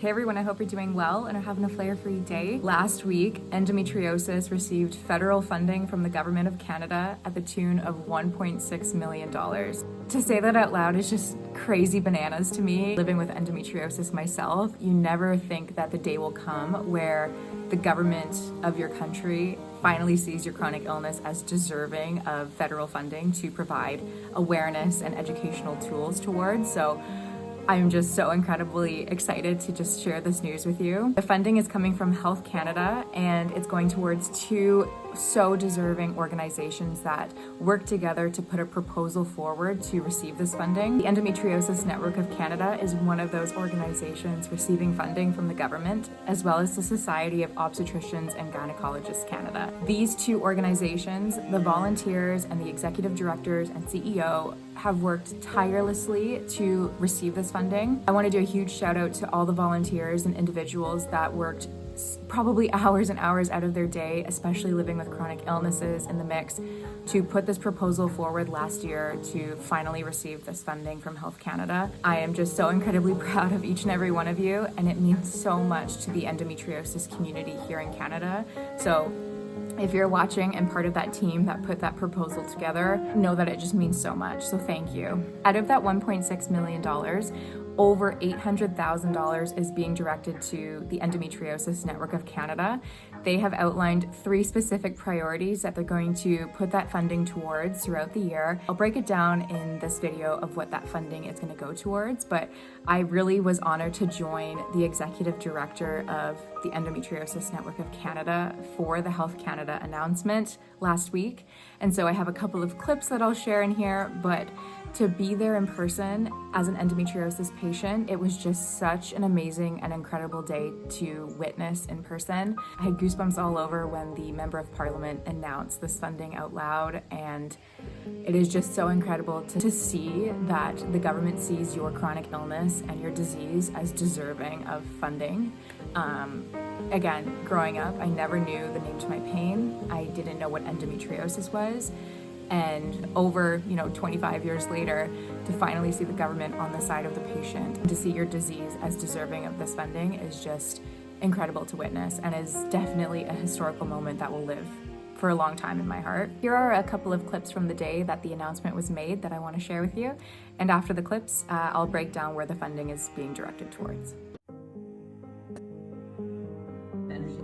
Hey everyone, I hope you're doing well and are having a flare-free day. Last week, endometriosis received federal funding from the government of Canada at the tune of $1.6 million. To say that out loud is just crazy bananas to me. Living with endometriosis myself, you never think that the day will come where the government of your country finally sees your chronic illness as deserving of federal funding to provide awareness and educational tools towards. So I'm just so incredibly excited to just share this news with you. The funding is coming from Health Canada and it's going towards two so deserving organizations that work together to put a proposal forward to receive this funding. The Endometriosis Network of Canada is one of those organizations receiving funding from the government, as well as the Society of Obstetricians and Gynaecologists Canada. These two organizations, the volunteers and the executive directors and CEO, have worked tirelessly to receive this funding. I want to do a huge shout out to all the volunteers and individuals that worked probably hours and hours out of their day, especially living with chronic illnesses in the mix, to put this proposal forward last year to finally receive this funding from Health Canada. I am just so incredibly proud of each and every one of you, and it means so much to the endometriosis community here in Canada. So if you're watching and part of that team that put that proposal together, know that it just means so much. So thank you. Out of that $1.6 million, over $800,000 is being directed to the Endometriosis Network of Canada. They have outlined 3 specific priorities that they're going to put that funding towards throughout the year. I'll break it down in this video of what that funding is going to go towards, but I really was honored to join the executive director of the Endometriosis Network of Canada for the Health Canada announcement last week. And so I have a couple of clips that I'll share in here, but to be there in person as an endometriosis patient, it was just such an amazing and incredible day to witness in person. I had goosebumps all over when the Member of Parliament announced this funding out loud, and it is just so incredible to see that the government sees your chronic illness and your disease as deserving of funding. Again, growing up, I never knew the name to my pain. I didn't know what endometriosis was. And over 25 years later, to finally see the government on the side of the patient and to see your disease as deserving of this funding is just incredible to witness, and is definitely a historical moment that will live for a long time in my heart. Here are a couple of clips from the day that the announcement was made that I want to share with you, and after the clips I'll break down where the funding is being directed towards.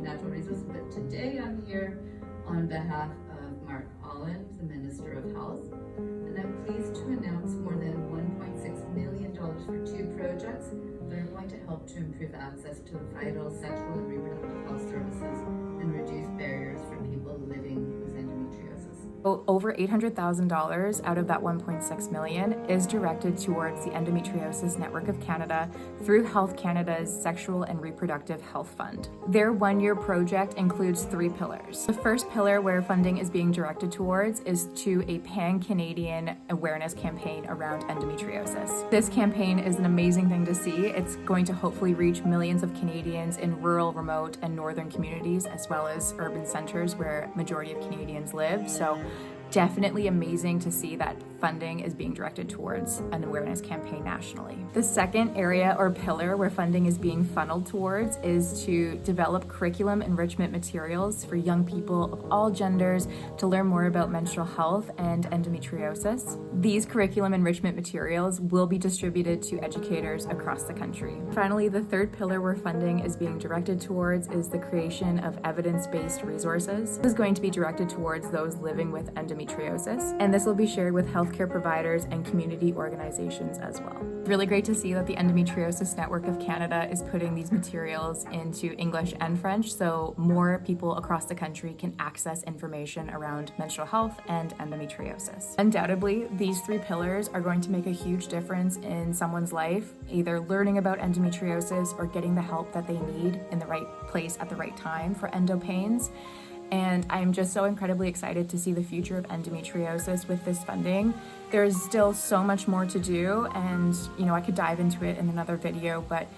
Natural resources, but today I'm here on behalf of Mark Holland, the Minister of Health, and I'm pleased to announce more than $1.6 million for 2 projects that are going to help to improve access to vital sexual and reproductive health services and reduce barriers for people living with endometriosis. Over $800,000 out of that $1.6 million is directed towards the Endometriosis Network of Canada through Health Canada's Sexual and Reproductive Health Fund. Their 1-year project includes 3 pillars. The first pillar where funding is being directed towards is to a pan-Canadian awareness campaign around endometriosis. This campaign is an amazing thing to see. It's going to hopefully reach millions of Canadians in rural, remote, and northern communities, as well as urban centers where majority of Canadians live. So definitely amazing to see that funding is being directed towards an awareness campaign nationally. The second area or pillar where funding is being funneled towards is to develop curriculum enrichment materials for young people of all genders to learn more about menstrual health and endometriosis. These curriculum enrichment materials will be distributed to educators across the country. Finally, the third pillar where funding is being directed towards is the creation of evidence-based resources. This is going to be directed towards those living with endometriosis, and this will be shared with healthcare providers and community organizations as well. It's really great to see that the Endometriosis Network of Canada is putting these materials into English and French so more people across the country can access information around menstrual health and endometriosis. Undoubtedly, these 3 pillars are going to make a huge difference in someone's life, either learning about endometriosis or getting the help that they need in the right place at the right time for endo pains. And I'm just so incredibly excited to see the future of endometriosis with this funding. There's still so much more to do, and I could dive into it in another video, but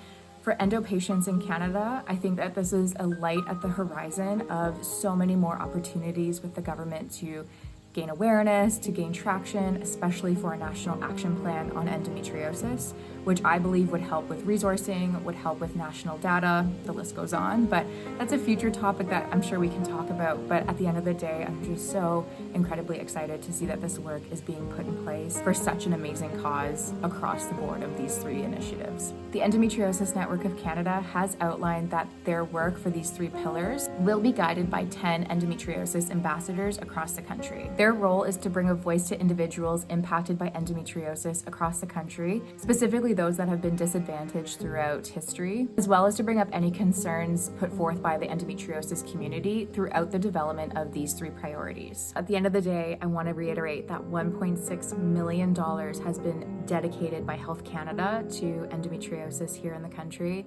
for endo patients in Canada, I think that this is a light at the horizon of so many more opportunities with the government to gain awareness, to gain traction, especially for a national action plan on endometriosis, which I believe would help with resourcing, would help with national data, the list goes on. But that's a future topic that I'm sure we can talk about. But at the end of the day, I'm just so incredibly excited to see that this work is being put in place for such an amazing cause across the board of these 3 initiatives. The Endometriosis Network of Canada has outlined that their work for these 3 pillars will be guided by 10 endometriosis ambassadors across the country. Their role is to bring a voice to individuals impacted by endometriosis across the country, specifically those that have been disadvantaged throughout history, as well as to bring up any concerns put forth by the endometriosis community throughout the development of these 3 priorities. At the end of the day, I want to reiterate that $1.6 million has been dedicated by Health Canada to endometriosis here in the country.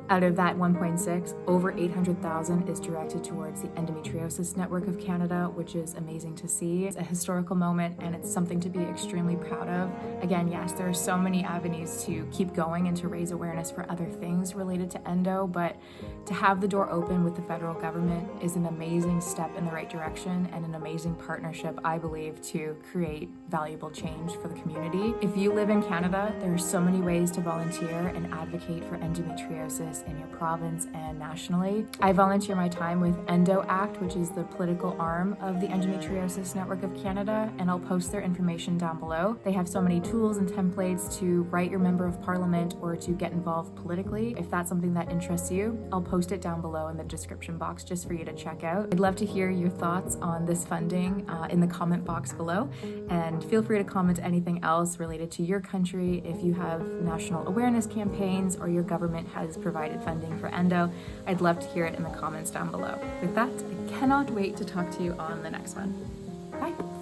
Out of that 1.6, over 800,000 is directed towards the Endometriosis Network of Canada, which is amazing to see. It's a historical moment and it's something to be extremely proud of. Again, yes, there are so many avenues to keep going and to raise awareness for other things related to endo, but to have the door open with the federal government is an amazing step in the right direction and an amazing partnership, I believe, to create valuable change for the community. If you live in Canada, there are so many ways to volunteer and advocate for endometriosis in your province and nationally. I volunteer my time with Endo Act, which is the political arm of the Endometriosis Network of Canada, and I'll post their information down below. They have so many tools and templates to write your member of parliament or to get involved politically. If that's something that interests you, I'll post it down below in the description box just for you to check out. I'd love to hear your thoughts on this funding in the comment box below, and feel free to comment anything else related to your country if you have national awareness campaigns or your government has provided funding for endo. I'd love to hear it in the comments down below. With that, I cannot wait to talk to you on the next one. Bye.